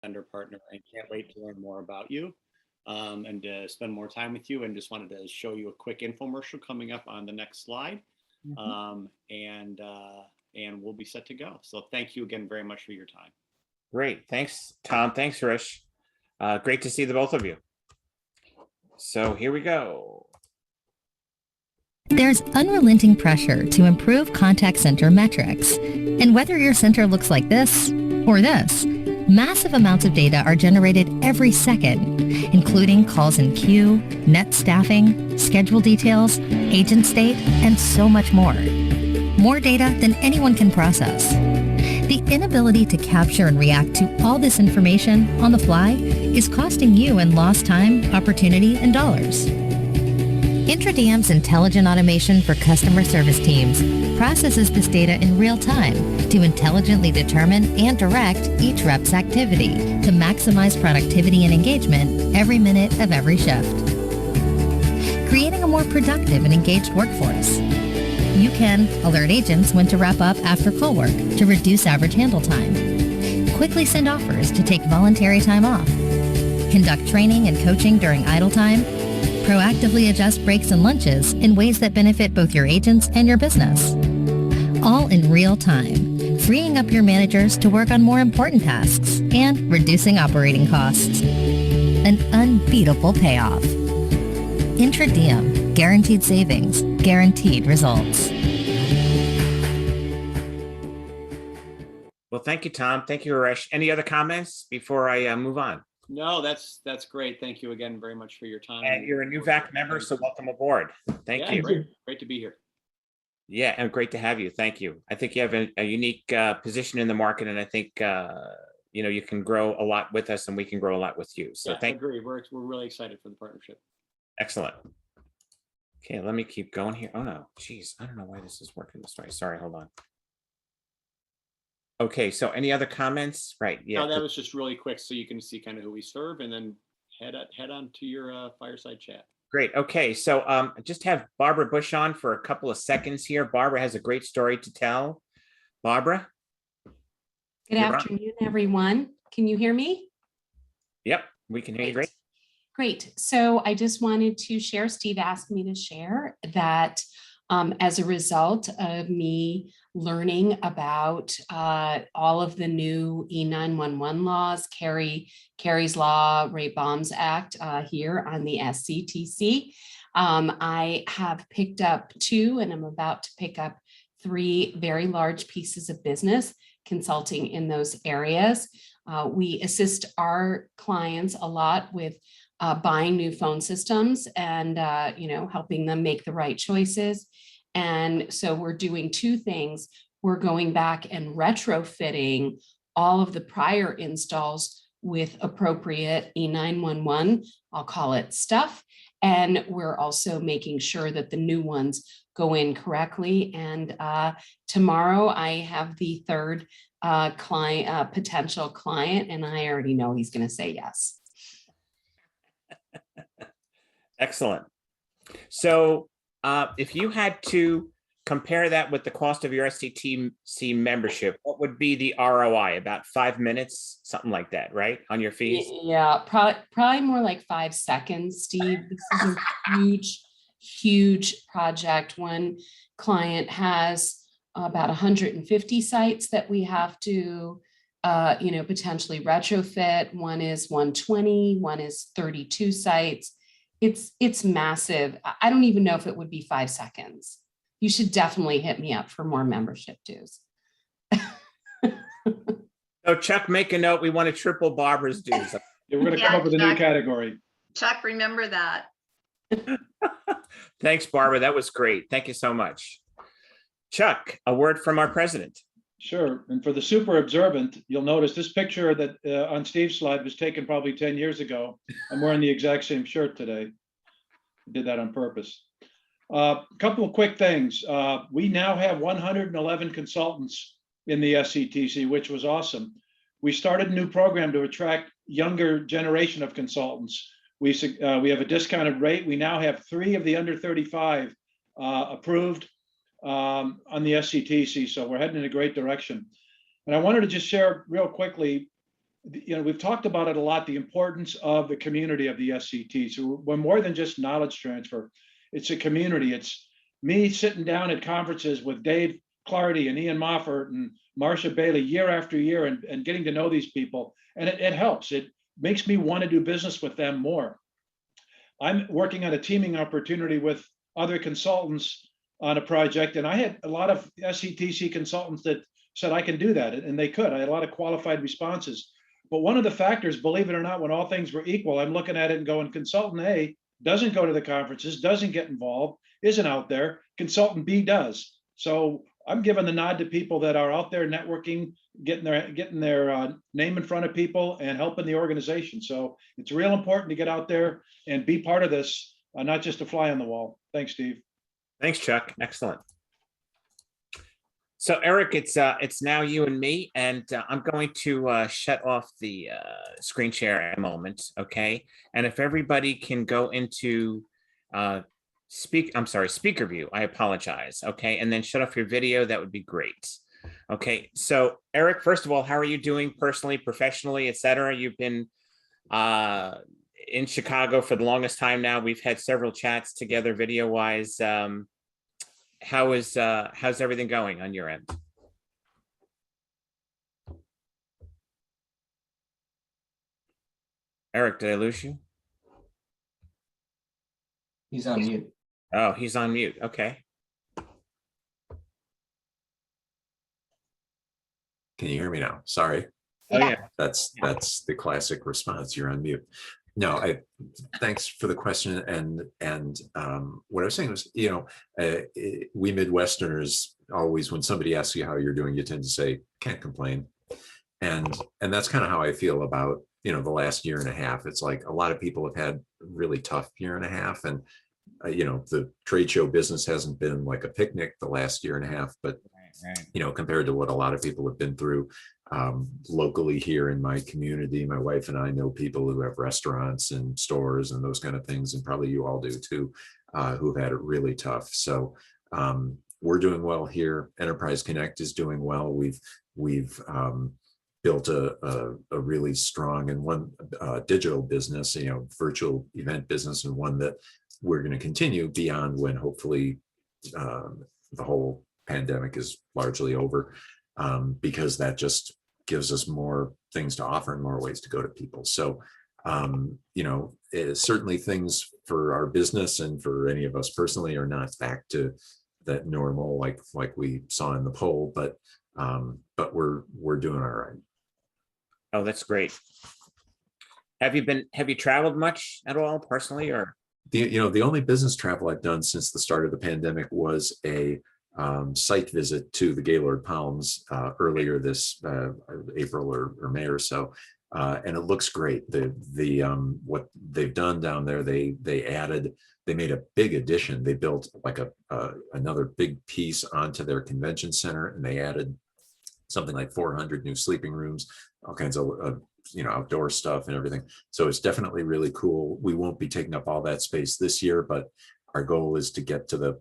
vendor partner, and can't wait to learn more about you and to spend more time with you. And just wanted to show you a quick infomercial coming up on the next slide, Mhm. and we'll be set to go. So thank you again very much for your time. Great. Thanks, Tom. Thanks, Rish. Great to see the both of you. So here we go. There's unrelenting pressure to improve contact center metrics. And whether your center looks like this or this, massive amounts of data are generated every second, including calls in queue, net staffing, schedule details, agent state, and so much more. More data than anyone can process. The inability to capture and react to all this information on the fly is costing you in lost time, opportunity, and dollars. IntraDM's intelligent automation for customer service teams processes this data in real time to intelligently determine and direct each rep's activity to maximize productivity and engagement every minute of every shift. Creating a more productive and engaged workforce. You can alert agents when to wrap up after call work to reduce average handle time. Quickly send offers to take voluntary time off. Conduct training and coaching during idle time. Proactively adjust breaks and lunches in ways that benefit both your agents and your business. All in real time, freeing up your managers to work on more important tasks and reducing operating costs. An unbeatable payoff. IntraDM, guaranteed savings, guaranteed results. Well, thank you, Tom. Thank you, Rish. Any other comments before I move on? No, that's great. Thank you again very much for your time. And you're a new VAC member, so welcome aboard. Thank you. Great to be here. Yeah, and great to have you. Thank you. I think you have a unique position in the market, and I think you can grow a lot with us, and we can grow a lot with you. So I agree. We're really excited for the partnership. Excellent. Okay, let me keep going here. Oh no, geez, I don't know why this is working this way. Sorry, hold on. Okay, so any other comments? Right. Yeah. No, that was just really quick, so you can see kind of who we serve, and then head on to your fireside chat. Great. Okay, so just have Barbara Bush on for a couple of seconds here. Barbara has a great story to tell. Barbara. Good afternoon, everyone. Can you hear me? Yep, we can hear you great. Great. So I just wanted to share, Steve asked me to share that as a result of me learning about all of the new E911 laws, Kerry's Law, Ray Baum's Act here on the Sctc, I have picked up 2, and I'm about to pick up 3 very large pieces of business consulting in those areas. We assist our clients a lot with buying new phone systems and helping them make the right choices. And so we're doing 2 things. We're going back and retrofitting all of the prior installs with appropriate E911, I'll call it stuff. And we're also making sure that the new ones go in correctly. And tomorrow I have the 3rd potential client, and I already know he's going to say yes. Excellent. So if you had to compare that with the cost of your Sctc membership, what would be the ROI? About 5 minutes, something like that, right? On your fees? Yeah, probably more like 5 seconds, Steve. This is a huge project. One client has about 150 sites that we have to potentially retrofit. One is 120, one is 32 sites. It's massive. I don't even know if it would be 5 seconds. You should definitely hit me up for more membership dues. So Chuck, make a note. We want to triple Barbara's dues. Yeah, we're going to come up with a new category. Chuck, remember that. Thanks, Barbara. That was great. Thank you so much. Chuck, a word from our president. Sure. And for the super observant, you'll notice this picture that on Steve's slide was taken probably 10 years ago. I'm wearing the exact same shirt today. I did that on purpose. A couple of quick things. We now have 111 consultants in the Sctc, which was awesome. We started a new program to attract younger generation of consultants. We have a discounted rate. We now have 3 of the under 35 approved on the Sctc, so we're heading in a great direction. And I wanted to just share real quickly we've talked about it a lot, the importance of the community of the SCT. So we're more than just knowledge transfer. It's a community. It's me sitting down at conferences with Dave Clardy and Ian Moffert and Marcia Bailey year after year and getting to know these people. And it helps. It makes me want to do business with them more. I'm working on a teaming opportunity with other consultants on a project, and I had a lot of SCTC consultants that said I can do that, and they could. I had a lot of qualified responses. But one of the factors, believe it or not, when all things were equal, I'm looking at it and going, consultant A doesn't go to the conferences, doesn't get involved, isn't out there. Consultant B does. So I'm giving the nod to people that are out there networking, getting their name in front of people and helping the organization. So it's real important to get out there and be part of this, not just a fly on the wall. Thanks, Steve. Thanks, Chuck. Excellent. So Eric, it's now you and me, and I'm going to shut off the screen share at a moment, okay? And if everybody can go into speaker view, I apologize, okay? And then shut off your video, that would be great. Okay, so Eric, first of all, how are you doing personally, professionally, et cetera? You've been in Chicago for the longest time now. We've had several chats together video-wise. How's everything going on your end? Eric, did I lose you? He's on mute. Oh, he's on mute. Okay. Can you hear me now? Sorry. Oh, yeah. That's the classic response. You're on mute. No, thanks for the question. And what I was saying was, we Midwesterners always, when somebody asks you how you're doing, you tend to say, can't complain. And that's kind of how I feel about, the last year and a half. It's like a lot of people have had a really tough year and a half. And, the trade show business hasn't been like a picnic the last year and a half, but, Right. Compared to what a lot of people have been through locally here in my community. My wife and I know people who have restaurants and stores and those kind of things, and probably you all do too, who've had it really tough. So we're doing well here. Enterprise Connect is doing well. We've built a really strong and one digital business, virtual event business, and one that we're going to continue beyond when hopefully the whole pandemic is largely over, because that just gives us more things to offer and more ways to go to people. So, certainly things for our business and for any of us personally are not back to that normal, like we saw in the poll, but we're doing all right. Oh, that's great. Have you traveled much at all personally, or? The only business travel I've done since the start of the pandemic was a site visit to the Gaylord Palms earlier this April or May or so, and it looks great. What they've done down there, they made a big addition. They built like another big piece onto their convention center, and they added something like 400 new sleeping rooms, all kinds of outdoor stuff and everything. So it's definitely really cool. We won't be taking up all that space this year, but our goal is to get to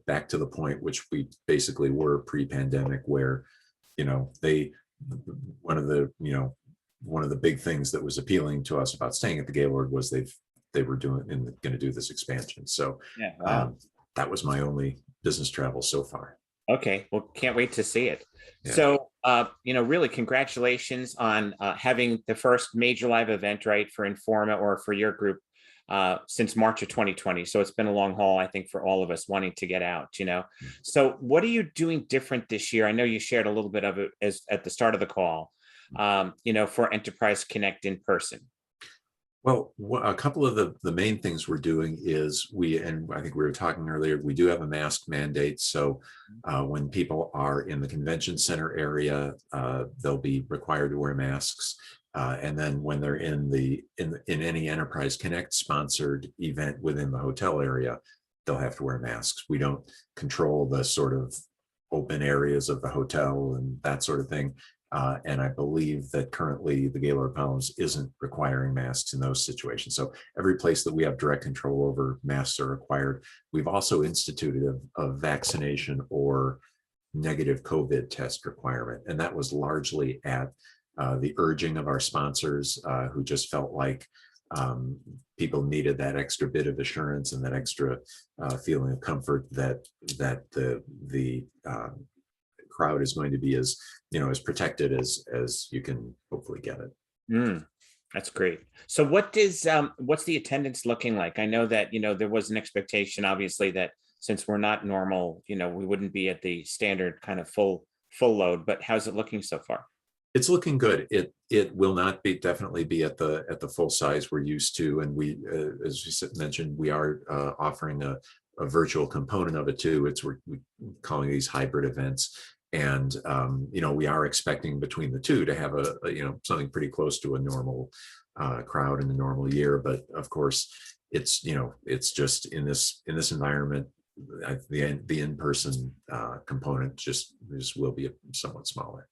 back to the point which we basically were pre-pandemic, where one of the big things that was appealing to us about staying at the Gaylord was they were doing and going to do this expansion. So Yeah, wow. That was my only business travel so far. Okay, well, can't wait to see it. Yeah. So, really congratulations on having the first major live event, right, for Informa or for your group since March of 2020. So it's been a long haul, I think, for all of us wanting to get out, So what are you doing different this year? I know you shared a little bit of it at the start of the call, for Enterprise Connect in person. Well, a couple of the main things we're doing is and I think we were talking earlier, we do have a mask mandate. So when people are in the convention center area, they'll be required to wear masks. And then when they're in any Enterprise Connect sponsored event within the hotel area, they'll have to wear masks. We don't control the sort of open areas of the hotel and that sort of thing. And I believe that currently the Gaylord Palms isn't requiring masks in those situations. So every place that we have direct control over, masks are required. We've also instituted a vaccination or negative COVID test requirement. And that was largely at the urging of our sponsors who just felt like people needed that extra bit of assurance and that extra feeling of comfort that the crowd is going to be as as protected as you can hopefully get it. That's great. So what's the attendance looking like? I know that there was an expectation, obviously, that since we're not normal, we wouldn't be at the standard kind of full load, but how's it looking so far? It's looking good. It will not definitely be at the full size we're used to, and we, as you mentioned, we are offering a virtual component of it too. We're calling these hybrid events, and we are expecting between the two to have a something pretty close to a normal crowd in the normal year. But of course, it's just in this environment, the in-person component just will be somewhat smaller.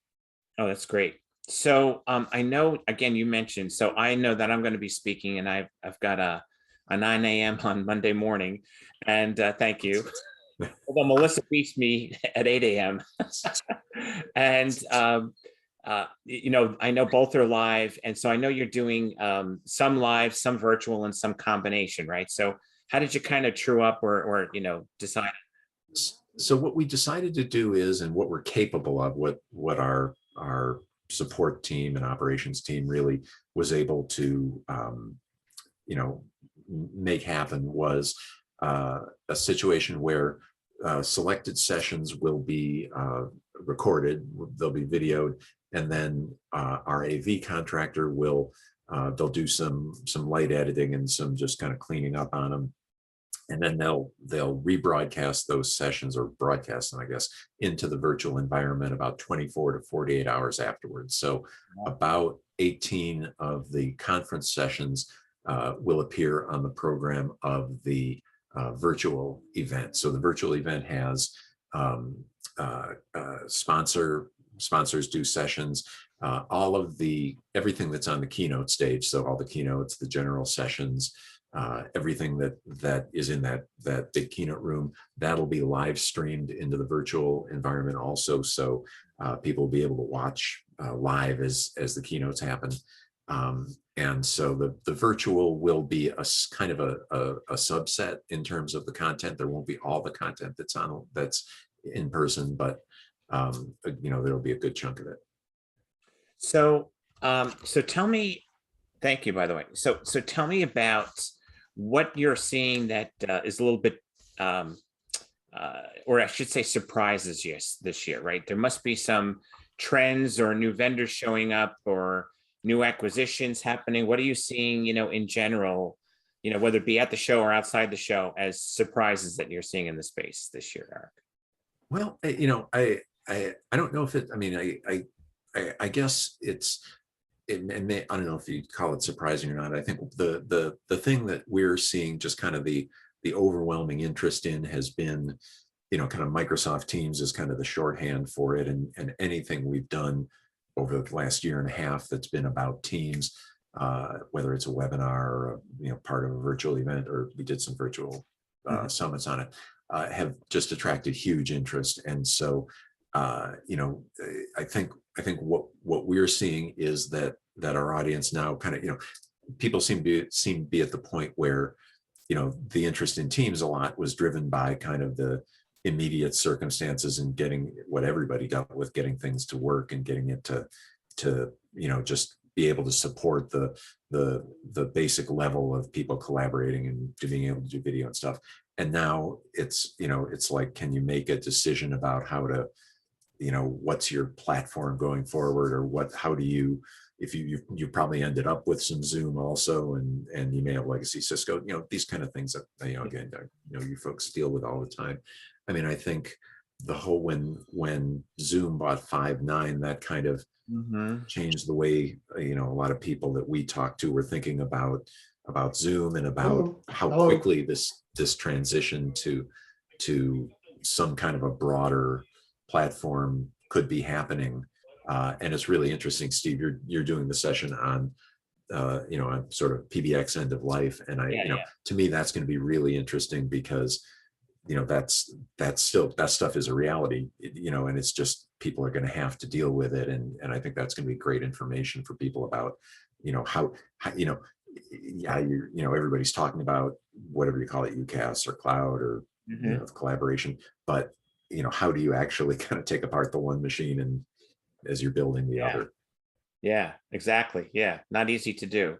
Oh, that's great. So I know, again, you mentioned, so I know that I'm going to be speaking, and I've got a 9 a.m. on Monday morning, and thank you. Although Melissa beats me at 8 a.m. And I know both are live, and so I know you're doing some live, some virtual, and some combination, right? So how did you kind of true up or decide? So what we decided to do is, and what we're capable of, what our support team and operations team really was able to make happen, was a situation where selected sessions will be recorded, they'll be videoed, and then our AV contractor will they'll do some light editing and some just kind of cleaning up on them. And then they'll rebroadcast those sessions, or broadcast them, I guess, into the virtual environment about 24 to 48 hours afterwards. So about 18 of the conference sessions will appear on the program of the virtual event. So the virtual event has sponsors do sessions, all of everything that's on the keynote stage. So all the keynotes, the general sessions, everything that is in that big keynote room, that'll be live streamed into the virtual environment also. So people will be able to watch live as the keynotes happen. And so the virtual will be a kind of a subset in terms of the content. There won't be all the content that's in person, but there'll be a good chunk of it. So tell me, thank you, by the way. So tell me about what you're seeing that is a little bit, or I should say, surprises you this year, right? There must be some trends or new vendors showing up or new acquisitions happening. What are you seeing, in general, whether it be at the show or outside the show, as surprises that you're seeing in the space this year, Eric? Well, I don't know if it, I mean, I guess I don't know if you call it surprising or not. I think the thing that we're seeing just kind of the overwhelming interest in has been, kind of Microsoft Teams is kind of the shorthand for it. And anything we've done over the last year and a half that's been about Teams, whether it's a webinar or part of a virtual event, or we did some virtual summits on it, have just attracted huge interest. And so I think what we're seeing is that our audience now kind of, people seem to be at the point where, the interest in Teams a lot was driven by kind of the immediate circumstances and getting what everybody dealt with, getting things to work and getting it to just be able to support the basic level of people collaborating and being able to do video and stuff. And now it's like, can you make a decision about how to, what's your platform going forward, or how do you, if you probably ended up with some Zoom also, and you may have legacy Cisco, these kind of things that, again, you folks deal with all the time. I mean, I think the whole, when Zoom bought Five9, that kind of changed the way, a lot of people that we talked to were thinking about Zoom, and about how quickly this transition to some kind of a broader platform could be happening. And it's really interesting, Steve, you're doing the session on on sort of PBX end of life. And to me, that's going to be really interesting, because that stuff is a reality, and it's just people are going to have to deal with it. And I think that's going to be great information for people about, how yeah, everybody's talking about whatever you call it, UCAS or cloud or, collaboration, but, how do you actually kind of take apart the one machine and as you're building the other? Yeah, exactly. Yeah. Not easy to do,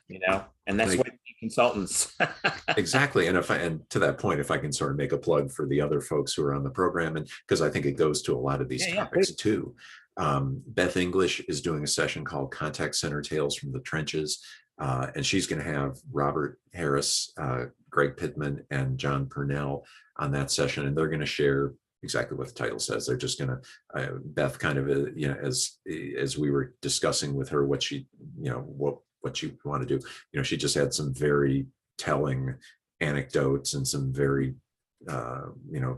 and that's what consultants. Exactly. And to that point, if I can sort of make a plug for the other folks who are on the program, and because I think it goes to a lot of these topics too. Beth English is doing a session called Contact Center Tales from the Trenches. And she's going to have Robert Harris, Greg Pittman, and John Purnell on that session. And they're going to share exactly what the title says. They're just going to, Beth kind of, as we were discussing with her, what she, what you want to do, she just had some very telling anecdotes and some very,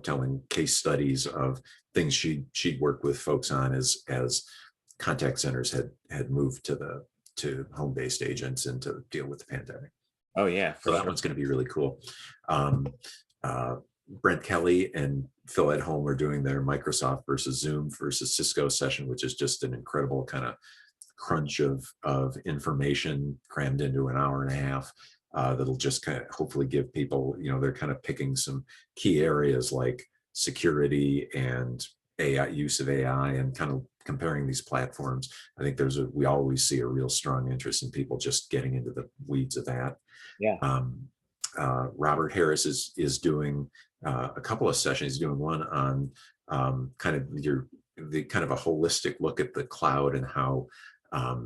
telling case studies of things she'd worked with folks on as contact centers had moved to home-based agents and to deal with the pandemic. Oh yeah. So that one's going to be really cool. Brent Kelly and Phil at Home are doing their Microsoft versus Zoom versus Cisco session, which is just an incredible kind of crunch of information crammed into an hour and a half. That'll just kind of hopefully give people, they're kind of picking some key areas like security and AI, use of AI, and kind of comparing these platforms. I think we always see a real strong interest in people just getting into the weeds of that. Yeah. Robert Harris is doing a couple of sessions. He's doing one on kind of the kind of a holistic look at the cloud and how, how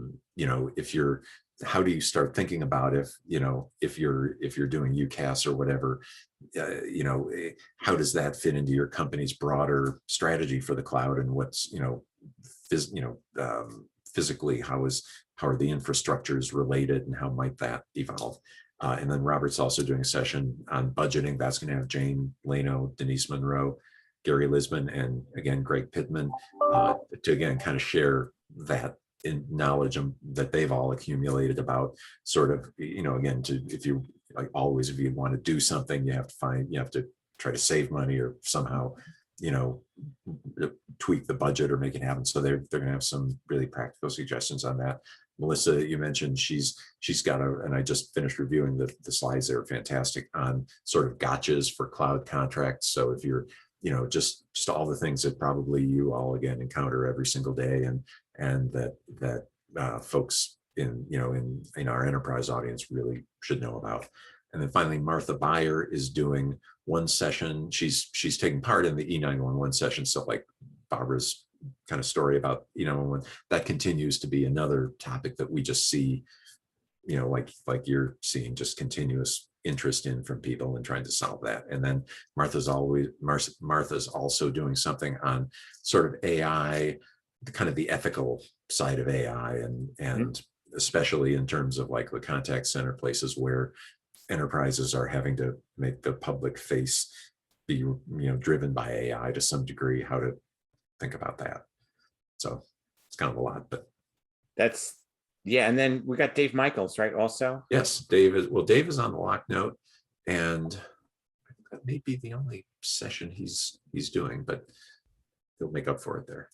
do you start thinking about if you're doing UCAS or whatever, how does that fit into your company's broader strategy for the cloud, and what's, physically, how are the infrastructures related and how might that evolve? And then Robert's also doing a session on budgeting. That's going to have Jane Leno, Denise Monroe, Gary Lisbon, and again, Greg Pittman, to again, kind of share that in knowledge that they've all accumulated about sort of, again, if you want to do something, you have to try to save money or somehow, tweak the budget or make it happen. So they're going to have some really practical suggestions on that. Melissa, you mentioned she's got and I just finished reviewing the slides. They're fantastic on sort of gotchas for cloud contracts. So if you're, just all the things that probably you all again encounter every single day, and that folks in our enterprise audience really should know about. And then finally, Martha Beyer is doing one session. She's taking part in the E911 session. So like Barbara's kind of story about E911, that continues to be another topic that we just see, like you're seeing, just continuous interest in from people and trying to solve that. And then Martha's also doing something on sort of AI, kind of the ethical side of AI, and especially in terms of like the contact center places where enterprises are having to make the public face be driven by AI to some degree, how to think about that. So it's kind of a lot, but that's and then we got Dave Michaels, right? Also, yes, Dave is on the lock note, and I think that may be the only session he's doing, but he'll make up for it there.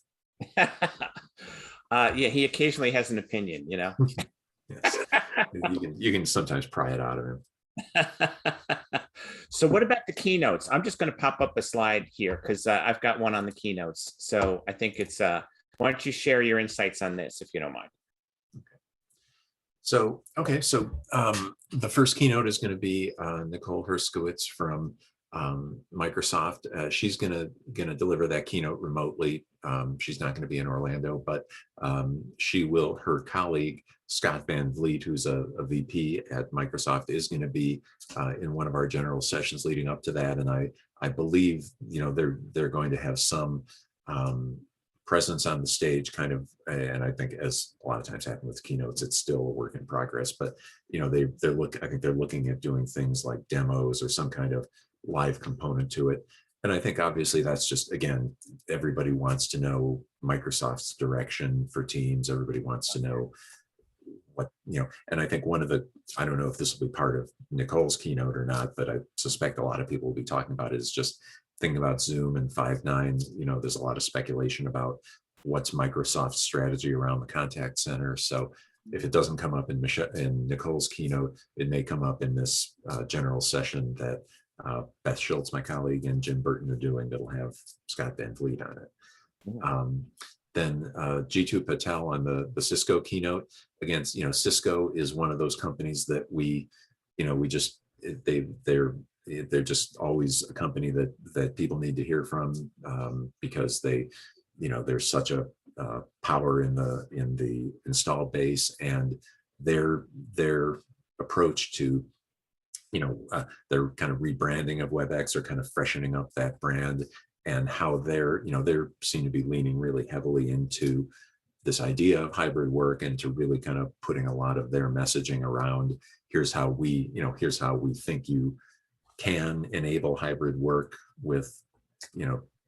He occasionally has an opinion, Yes. You can sometimes pry it out of him. So what about the keynotes? I'm just going to pop up a slide here because I've got one on the keynotes. So I think it's why don't you share your insights on this, if you don't mind? So the first keynote is going to be Nicole Herskowitz from Microsoft. She's going to deliver that keynote remotely. She's not going to be in Orlando, but her colleague Scott Van Vliet, who's a VP at Microsoft, is going to be in one of our general sessions leading up to that. And I believe they're going to have some presence on the stage, kind of, and I think, as a lot of times happen with keynotes, it's still a work in progress. But I think they're looking at doing things like demos or some kind of live component to it. And I think obviously that's just, again, everybody wants to know Microsoft's direction for Teams. Everybody wants to know what, and I think I don't know if this will be part of Nicole's keynote or not, but I suspect a lot of people will be talking about it, is just thinking about Zoom and 5.9, there's a lot of speculation about what's Microsoft's strategy around the contact center. So if it doesn't come up in Nicole's keynote, it may come up in this general session that Beth Schultz, my colleague, and Jim Burton are doing that'll have Scott Van Vliet on it. Then Jitu Patel on the Cisco keynote. Again, Cisco is one of those companies that they're just always a company that people need to hear from because there's such a power in the installed base, and their approach to their kind of rebranding of WebEx or kind of freshening up that brand, and how they're seem to be leaning really heavily into this idea of hybrid work, and to really kind of putting a lot of their messaging around here's how we think you can enable hybrid work with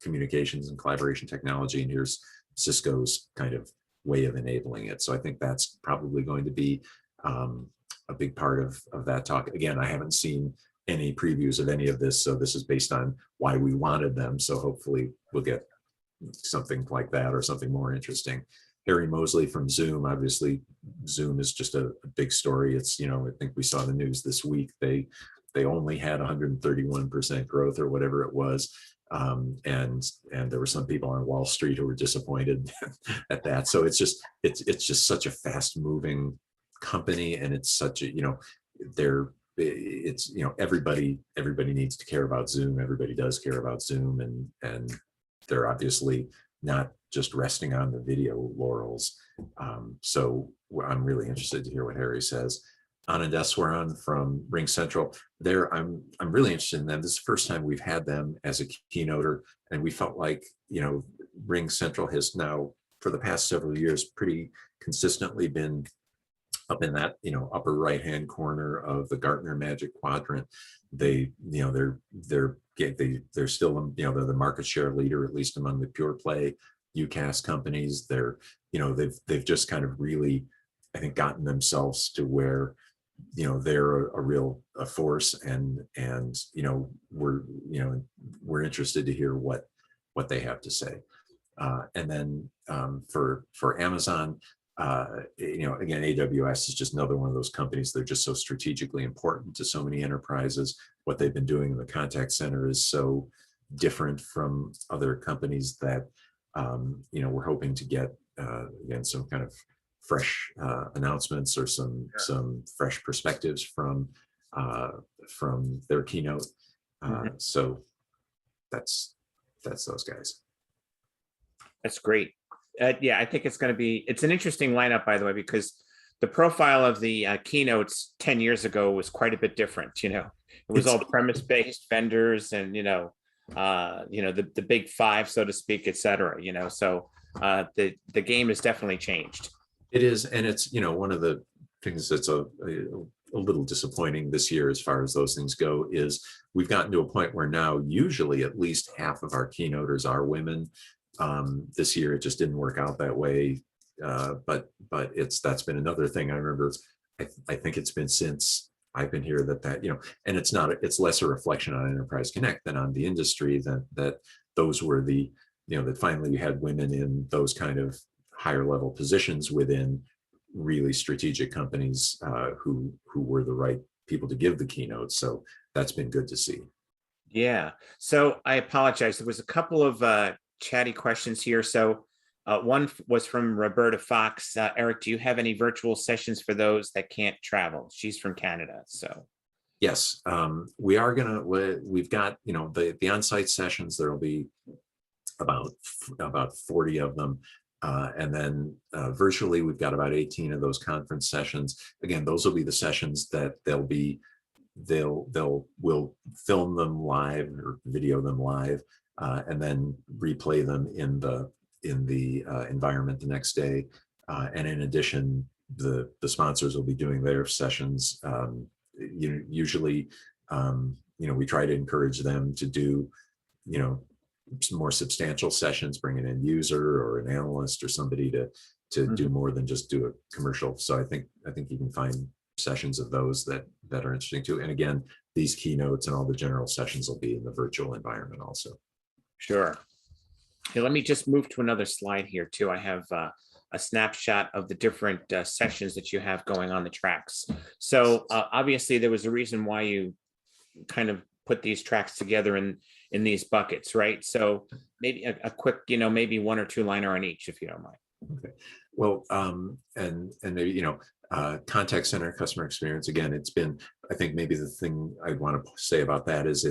communications and collaboration technology, and here's Cisco's kind of way of enabling it. So I think that's probably going to be a big part of that talk. Again, I haven't seen any previews of any of this, so this is based on why we wanted them. So hopefully we'll get something like that or something more interesting. Harry Mosley from Zoom. Obviously, Zoom is just a big story. It's, I think we saw the news this week. They only had 131% growth or whatever it was. And there were some people on Wall Street who were disappointed at that. So it's just such a fast moving company, and it's such a, everybody needs to care about Zoom. Everybody does care about Zoom, and they're obviously not just resting on the video laurels. So I'm really interested to hear what Harry says. Anand Eswaran from Ring Central. I'm really interested in them. This is the first time we've had them as a keynoter, and we felt like Ring Central has now for the past several years pretty consistently been up in that upper right hand corner of the Gartner Magic Quadrant. They're still they're the market share leader, at least among the pure play UCaaS companies. They've just kind of really, I think, gotten themselves to where they're a real force, and we're interested to hear what they have to say. And then for Amazon, again, AWS is just another one of those companies. They're just so strategically important to so many enterprises. What they've been doing in the contact center is so different from other companies that we're hoping to get again some kind of fresh announcements or some fresh perspectives from their keynote. So that's those guys. That's great. Yeah, I think it's an interesting lineup, by the way, because the profile of the keynotes 10 years ago was quite a bit different. It was all premise-based vendors and, the big five, so to speak, et cetera, so the game has definitely changed. It is. And it's, one of the things that's a little disappointing this year, as far as those things go, is we've gotten to a point where now usually at least half of our keynoters are women. This year, it just didn't work out that way. But that's been another thing. I remember, I think it's been since I've been here that and it's less a reflection on Enterprise Connect than on the industry, that those were that finally you had women in those kind of higher level positions within really strategic companies who were the right people to give the keynote. So that's been good to see. Yeah. So I apologize. There was a couple of chatty questions here. So one was from Roberta Fox. Eric, do you have any virtual sessions for those that can't travel? She's from Canada. So yes, we've got, the on-site sessions. There'll be about 40 of them. And then virtually, we've got about 18 of those conference sessions. Again, those will be the sessions that we'll film them live or video them live, and then replay them in the environment the next day. And in addition, the sponsors will be doing their sessions. Usually, we try to encourage them to do, some more substantial sessions, bring an end user or an analyst or somebody to do more than just do a commercial. So I think you can find sessions of those that are interesting too. And again, these keynotes and all the general sessions will be in the virtual environment also. Sure. Okay, let me just move to another slide here too. I have a snapshot of the different sessions that you have going on the tracks. So obviously there was a reason why you kind of put these tracks together in these buckets, right? So maybe a quick, maybe 1 or 2 liner on each, if you don't mind. Okay. Well, and maybe, contact center customer experience, again, it's been, I think maybe the thing I'd want to say about that is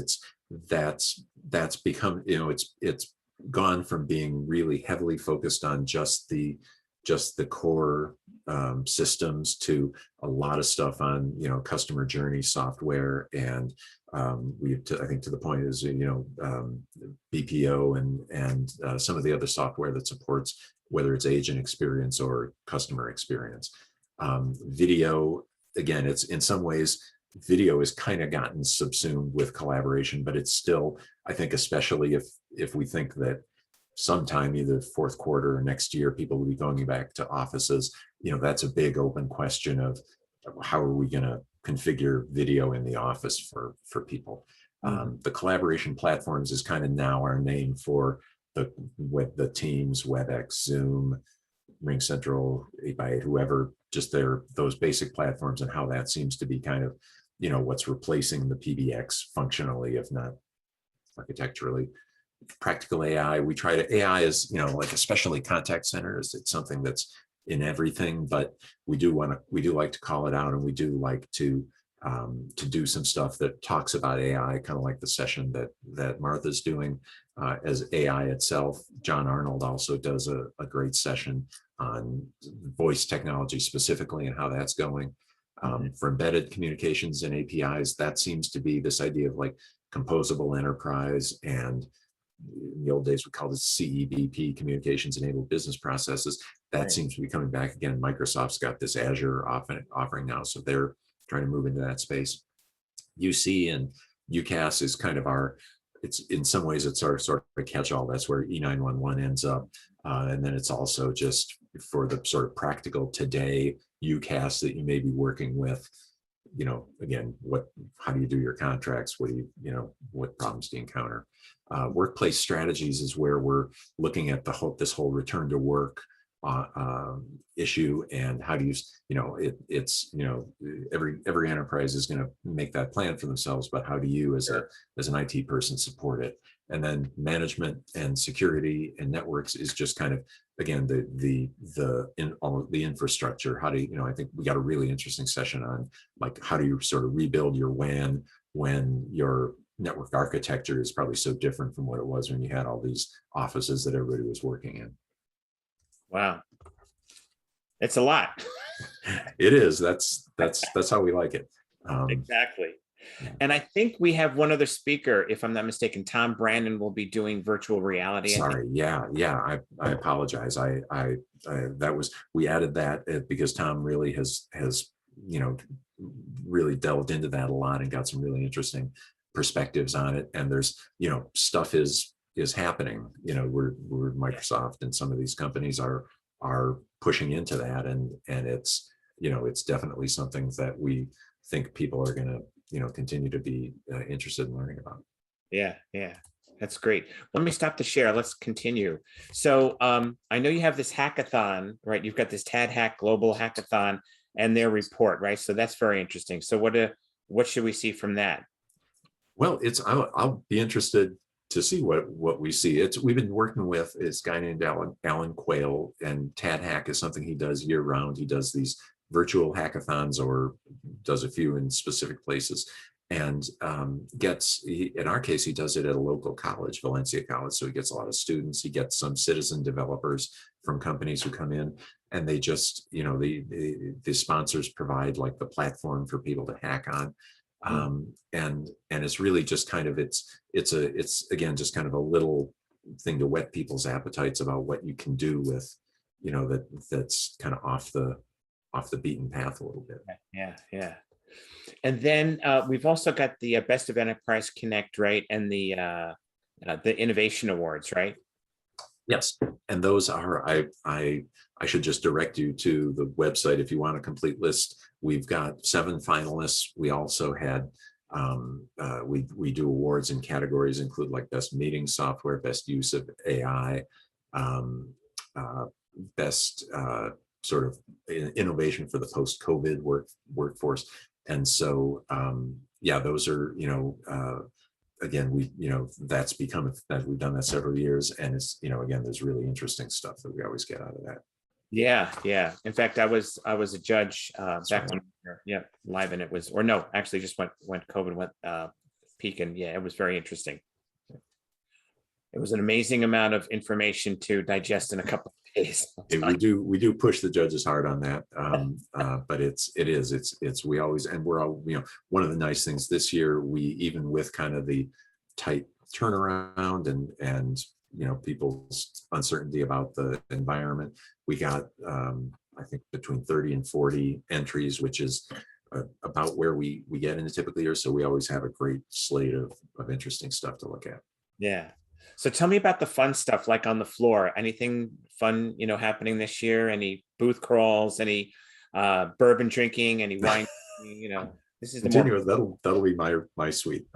that's become, it's gone from being really heavily focused on just the core systems to a lot of stuff on, customer journey software. And I think to the point is, BPO and some of the other software that supports, whether it's agent experience or customer experience. Video, again, it's in some ways, video has kind of gotten subsumed with collaboration, but it's still, I think, especially if we think that sometime either fourth quarter or next year, people will be going back to offices, that's a big open question of how are we going to configure video in the office for people. The collaboration platforms is kind of now our name for the Teams, WebEx, Zoom, RingCentral, 8x8, whoever, just those basic platforms, and how that seems to be kind of, what's replacing the PBX functionally, if not architecturally. Practical AI, AI is, like especially contact centers, it's something that's in everything, but we do like to call it out, and we do like to do some stuff that talks about AI, kind of like the session that Martha's doing as AI itself. John Arnold also does a great session on voice technology specifically and how that's going. For embedded communications and APIs, that seems to be this idea of like composable enterprise, and in the old days we called it CEBP, communications enabled business processes. That seems to be coming back again. Microsoft's got this Azure offering now, so they're trying to move into that space. UC and UCAS is kind of it's in some ways it's our sort of catch-all. That's where E911 ends up. And then it's also just for the sort of practical today UCAS that you may be working with, again, how do you do your contracts? What problems do you encounter? Workplace strategies is where we're looking at this whole return to work issue, and how do you, every enterprise is going to make that plan for themselves, but how do you as an IT person support it? And then management and security and networks is just kind of, again, all the infrastructure. How do you, I think we got a really interesting session on like, how do you sort of rebuild your WAN when your network architecture is probably so different from what it was when you had all these offices that everybody was working in. Wow. It's a lot. It is. That's how we like it. Exactly. And I think we have one other speaker, if I'm not mistaken. Tom Brandon will be doing virtual reality. Sorry. Yeah. I apologize. We added that because Tom really has really delved into that a lot and got some really interesting perspectives on it. And there's, stuff is happening, we're Microsoft and some of these companies are pushing into that, and it's it's definitely something that we think people are going to continue to be interested in learning about. Yeah, that's great. Let me stop the share. Let's continue. So I know you have this hackathon, right? You've got this TADHack Global Hackathon and their report, right? So that's very interesting. So what should we see from that? Well, I'll be interested to see what we see. We've been working with this guy named Alan Quayle, and TADHack is something he does year round. He does these virtual hackathons, or does a few in specific places, and in our case, he does it at a local college, Valencia College. So he gets a lot of students. He gets some citizen developers from companies who come in, and they just, the sponsors provide like the platform for people to hack on. And it's really just kind of, it's again, just kind of a little thing to whet people's appetites about what you can do with, that's kind of off the beaten path a little bit. Yeah. And then we've also got the Best of Enterprise Connect, right? And the Innovation Awards, right? Yes, and those are, I I should just direct you to the website if you want a complete list. We've got 7 finalists. We also had, we do awards in categories include like best meeting software, best use of AI, best sort of innovation for the post-COVID workforce. And so, yeah, those are, again, that's become that we've done that several years, and it's, again, there's really interesting stuff that we always get out of that. Yeah, yeah. In fact, I was a judge back right. when, yeah, live, and it was, or no, actually just when COVID went peak, and yeah, it was very interesting. It was an amazing amount of information to digest in a couple of days. We do push the judges hard on that, but we always, and we're all, one of the nice things this year, we, even with kind of the tight turnaround and people's uncertainty about the environment, we got I think between 30 and 40 entries, which is about where we get in a typical year. So we always have a great slate of interesting stuff to look at. Yeah. So tell me about the fun stuff, like on the floor. Anything fun, happening this year? Any booth crawls? Any bourbon drinking? Any wine? This is that'll be my suite.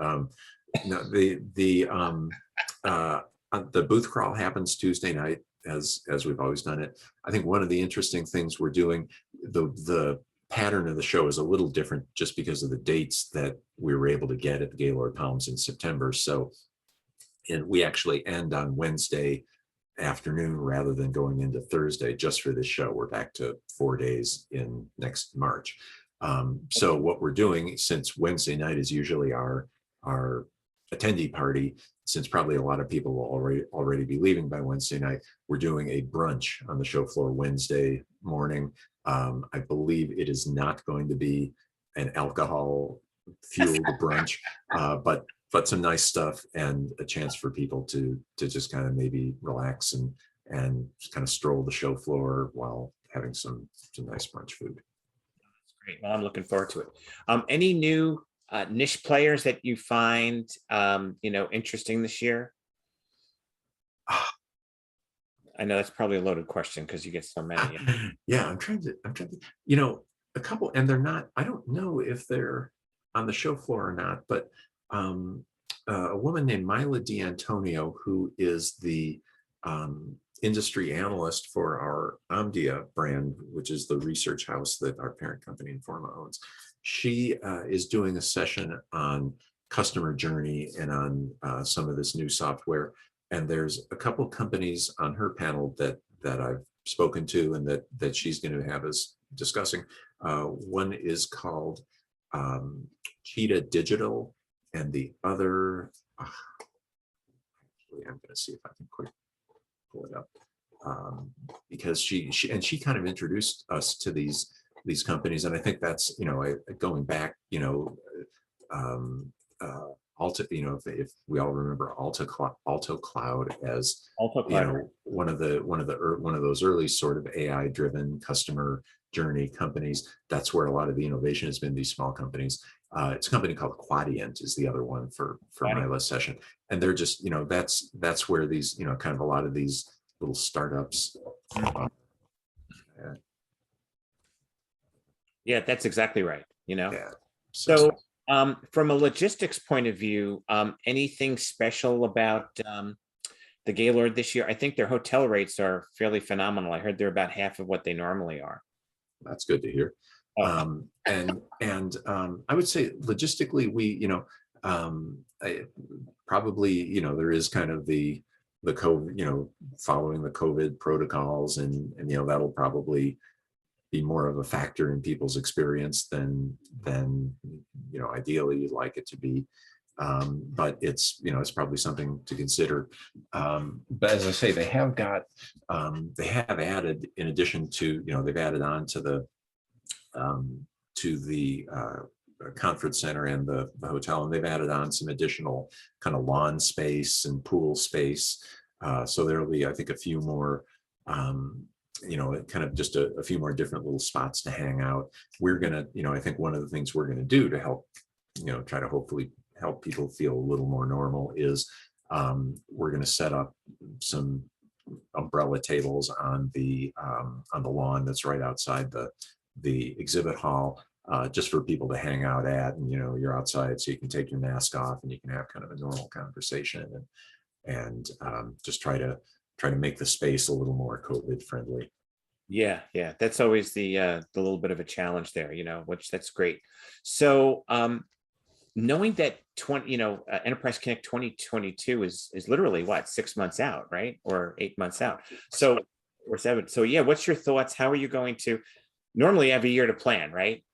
The booth crawl happens Tuesday night, as we've always done it. I think one of the interesting things we're doing, the pattern of the show is a little different just because of the dates that we were able to get at the Gaylord Palms in September. So, and we actually end on Wednesday afternoon rather than going into Thursday just for this show. We're back to 4 days in next March. So what we're doing, since Wednesday night is usually our attendee party, since probably a lot of people will already be leaving by Wednesday night, we're doing a brunch on the show floor Wednesday morning. I believe it is not going to be an alcohol fueled brunch, but some nice stuff and a chance for people to just kind of maybe relax and just kind of stroll the show floor while having some nice brunch food. Great. Well, I'm looking forward to it. Any new niche players that you find interesting this year? I know that's probably a loaded question because you get so many. Yeah, I'm trying to, a couple, and they're not, I don't know if they're on the show floor or not, but a woman named Mila D'Antonio, who is the industry analyst for our Omdia brand, which is the research house that our parent company Informa owns. She is doing a session on customer journey and on some of this new software. And there's a couple companies on her panel that I've spoken to and that she's going to have us discussing. One is called Cheetah Digital, and the other, actually, I'm going to see if I can quick pull it up, because she kind of introduced us to these companies, and I think that's going back, Alta, if we all remember Alto Cloud as one of those early sort of AI driven customer journey companies. That's where a lot of the innovation has been, these small companies. It's a company called Quadient is the other one for Mila's session. And they're just, that's where these, kind of a lot of these little startups. Yeah, that's exactly right. Yeah. So from a logistics point of view, anything special about the Gaylord this year? I think their hotel rates are fairly phenomenal. I heard they're about half of what they normally are. That's good to hear. And I would say logistically, we, probably, there is kind of the COVID, following the COVID protocols, and that'll probably be more of a factor in people's experience than ideally you'd like it to be. But it's, it's probably something to consider. But as I say, they have added, in addition to, they've added on to the conference center and the hotel, and they've added on some additional kind of lawn space and pool space. So there'll be, I think, a few more, kind of just a few more different little spots to hang out. We're gonna, I think one of the things we're gonna do to help, try to hopefully help people feel a little more normal is we're gonna set up some umbrella tables on the lawn that's right outside the exhibit hall, just for people to hang out at. And, you know, you're outside, so you can take your mask off and you can have kind of a normal conversation and just try to make the space a little more COVID friendly. Yeah, that's always the little bit of a challenge there, you know, which that's great. So knowing that Enterprise Connect 2022 is literally what, 6 months out, right? Or 8 months out. So, or 7. So yeah, what's your thoughts? How are you going to, normally every year to plan, right?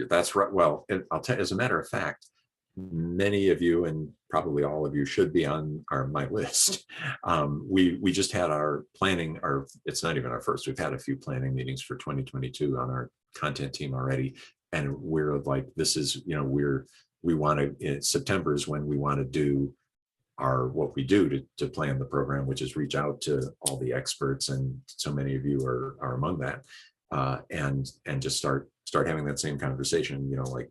That's right. Well, I'll tell you, as a matter of fact, many of you, and probably all of you, should be on my list. We just had our planning, it's not even our first, we've had a few planning meetings for 2022 on our content team already. And we're like, this is, you know, we want to, September is when we want to do what we do to plan the program, which is reach out to all the experts. And so many of you are among that, and just start having that same conversation, you know, like,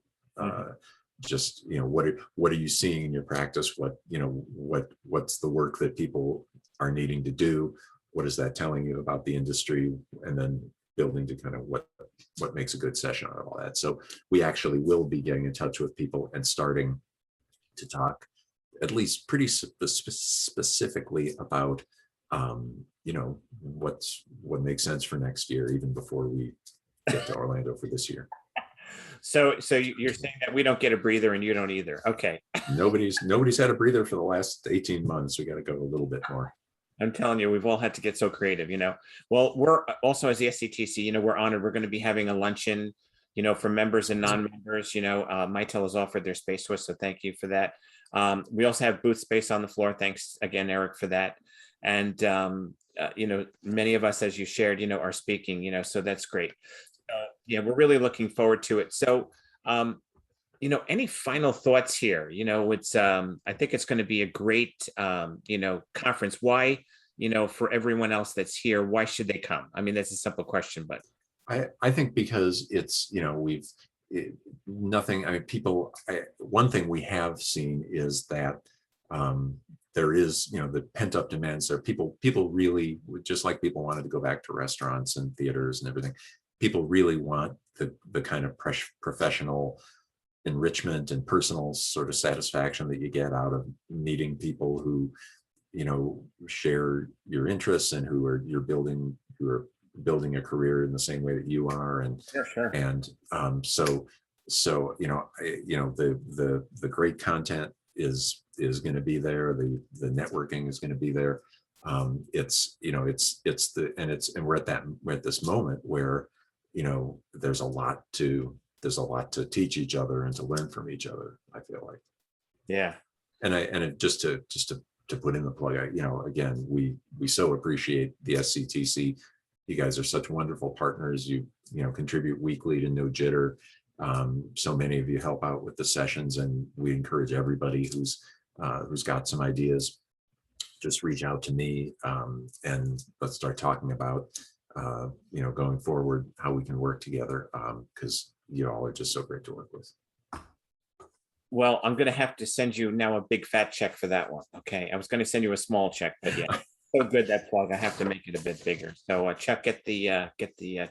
just, you know, what are you seeing in your practice? What's the work that people are needing to do? What is that telling you about the industry? And then building to kind of what makes a good session out of all that. So we actually will be getting in touch with people and starting to talk at least pretty specifically about, you know, what makes sense for next year, even before we get to Orlando for this year. So you're saying that we don't get a breather and you don't either. Okay. Nobody's had a breather for the last 18 months. We got to go a little bit more. I'm telling you, we've all had to get so creative, you know. Well, we're also, as the Sctc, you know, we're honored. We're going to be having a luncheon, you know, for members and non-members. You know, Mitel has offered their space to us, so thank you for that. We also have booth space on the floor. Thanks again, Eric, for that. And you know, many of us, as you shared, you know, are speaking, you know, so that's great. Yeah, we're really looking forward to it. So, you know, any final thoughts here? You know, it's I think it's going to be a great, you know, conference. Why, you know, for everyone else that's here, why should they come? I mean, that's a simple question, but I think because it's, you know, nothing, I mean, one thing we have seen is that there is, you know, the pent up demands there. People really, just like people wanted to go back to restaurants and theaters and everything, people really want the kind of professional enrichment and personal sort of satisfaction that you get out of meeting people who, you know, share your interests and who are building a career in the same way that you are. And sure. And so you know, the great content is going to be there. The networking is going to be there. It's, you know, we're at this moment where, you know, there's a lot to teach each other and to learn from each other, I feel like. Yeah. And just to put in the plug, you know, again, we so appreciate the SCTC. You guys are such wonderful partners. You know, contribute weekly to No Jitter. So many of you help out with the sessions, and we encourage everybody who's got some ideas, just reach out to me, and let's start talking about, you know, going forward, how we can work together, because you all are just so great to work with. Well, I'm going to have to send you now a big fat check for that one. Okay. I was going to send you a small check, but yeah, so good, that plug. I have to make it a bit bigger. So Chuck, get the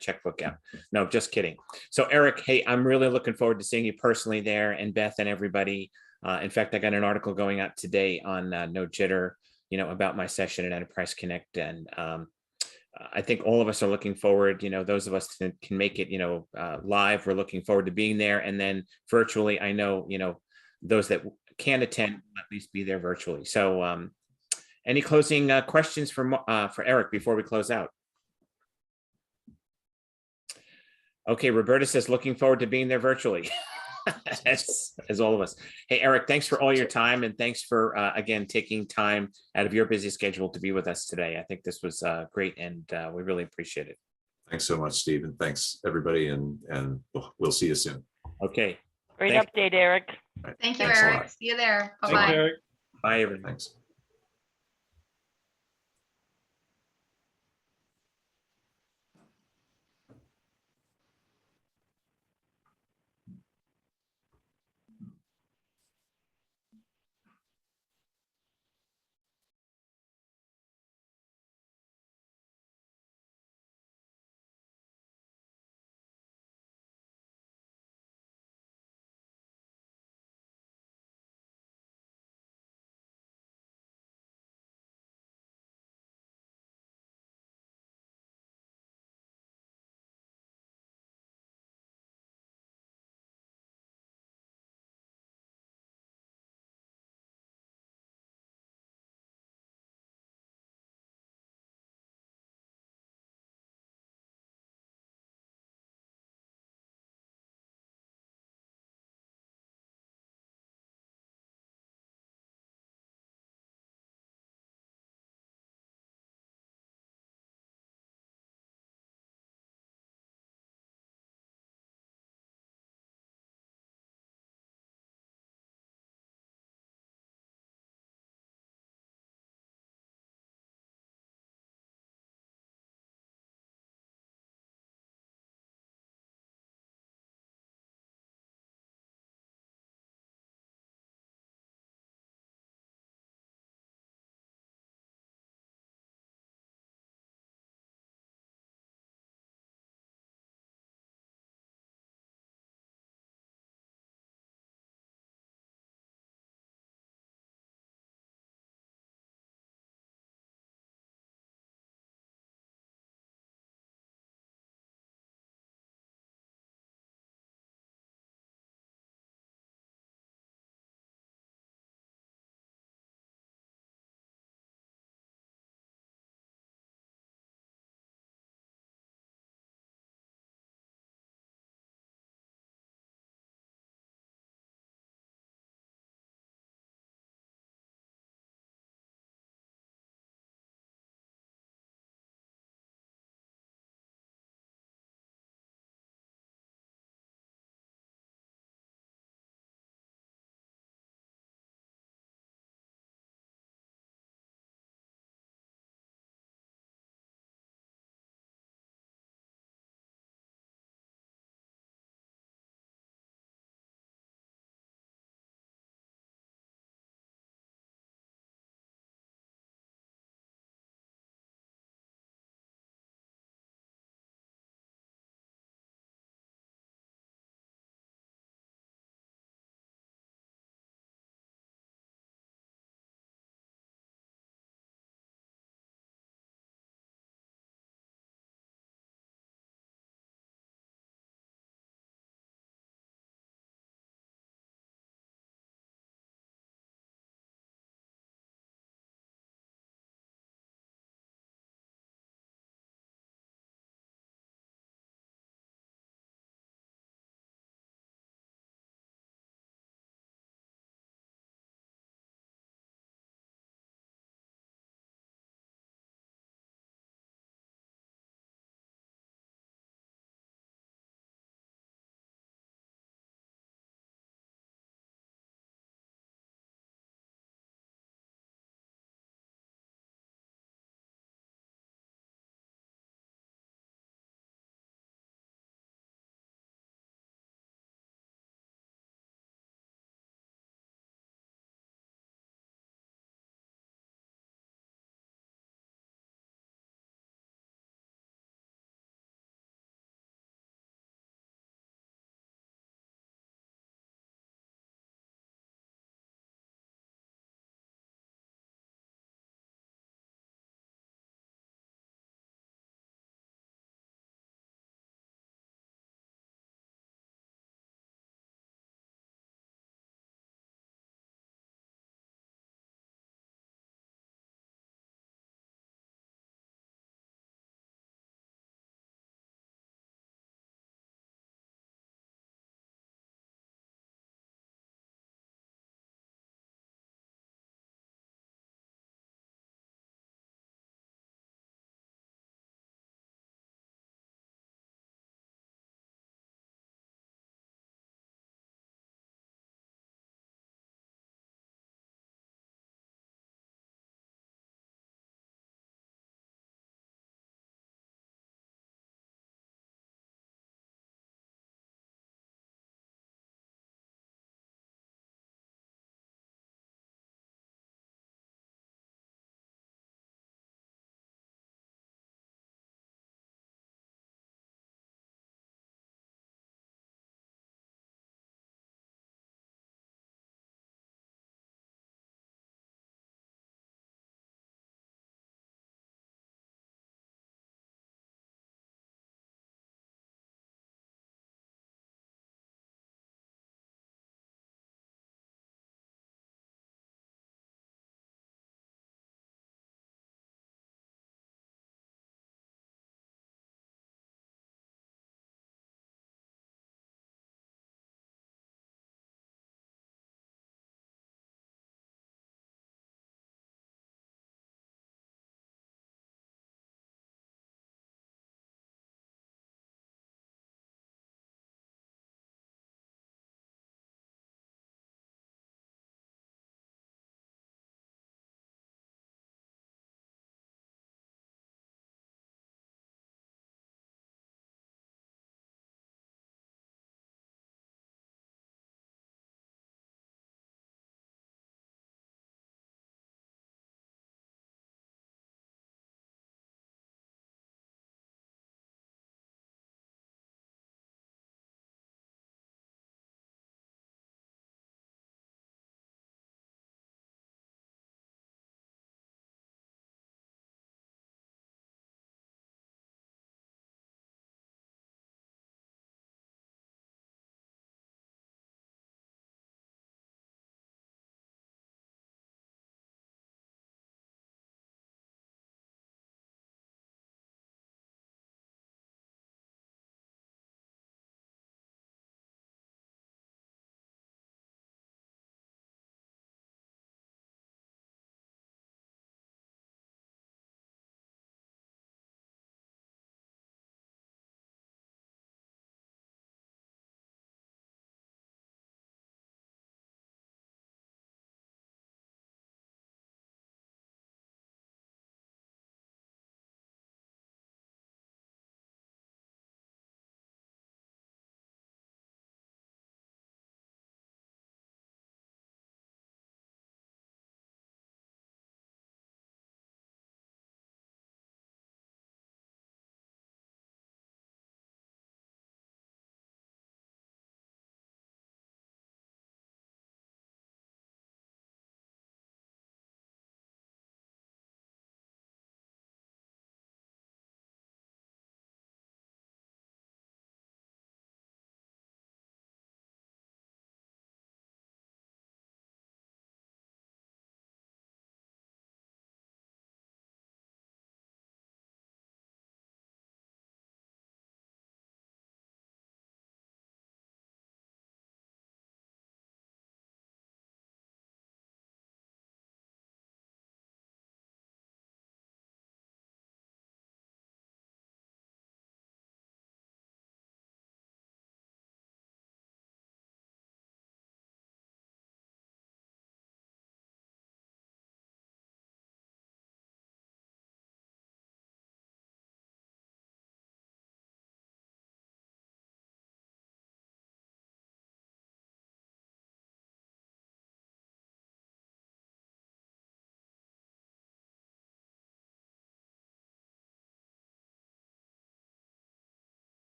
checkbook out. No, just kidding. So Eric, hey, I'm really looking forward to seeing you personally there, and Beth and everybody. In fact, I got an article going out today on No Jitter, you know, about my session at Enterprise Connect. And I think all of us are looking forward, you know, those of us that can make it, you know, live, we're looking forward to being there. And then virtually, I know, you know, those that can attend will at least be there virtually. So any closing questions for Eric before we close out? Okay, Roberta says, looking forward to being there virtually. as all of us. Hey, Eric, thanks for all your time, and thanks for, again, taking time out of your busy schedule to be with us today. I think this was great, and we really appreciate it. Thanks so much, Steve, and thanks everybody, and we'll see you soon. Okay. Great Thanks. Update, Eric. Right. Thank you, Thanks a Eric. lot. See you there. Thanks, Bye-bye. Eric. Bye, everyone. Thanks.